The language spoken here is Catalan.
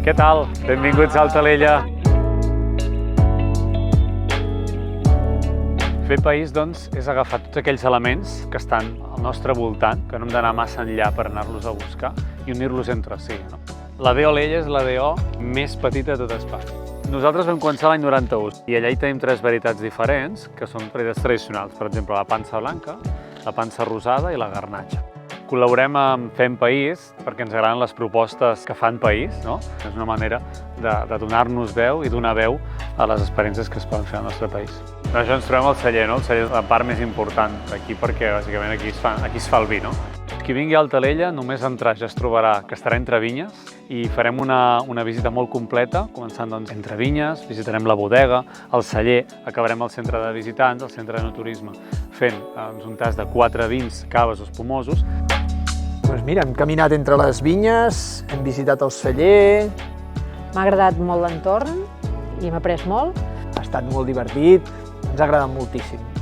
Què tal? Benvinguts a Altalella. Fer país, doncs, és agafar tots aquells elements que estan al nostre voltant, que no hem d'anar massa enllà per anar-los a buscar, i unir-los entre si. La DO Alella és la DO més petita de tot Espanya. Nosaltres vam començar l'any 91 i allà hi tenim tres varietats diferents, que són varietats tradicionals. Per exemple, la pansa blanca, la pansa rosada i la garnatxa. Col·laborem amb Fem País perquè ens agraden les propostes que fan país, no? És una manera de donar-nos veu i donar veu a les experiències que es poden fer al nostre país. Per això ens trobem al celler, no? El celler és la part més important d'aquí perquè bàsicament aquí es fa el vi, no? Qui vingui a Altalella, només entrar ja es trobarà que estarà entre vinyes i farem una visita molt completa, començant doncs, entre vinyes, visitarem la bodega, el celler, acabarem al centre de visitants, al centre de turisme, fent un tast de 4 vins, caves o espumosos. Doncs mira, hem caminat entre les vinyes, hem visitat el celler. M'ha agradat molt l'entorn i m'ha après molt. Ha estat molt divertit, ens ha agradat moltíssim.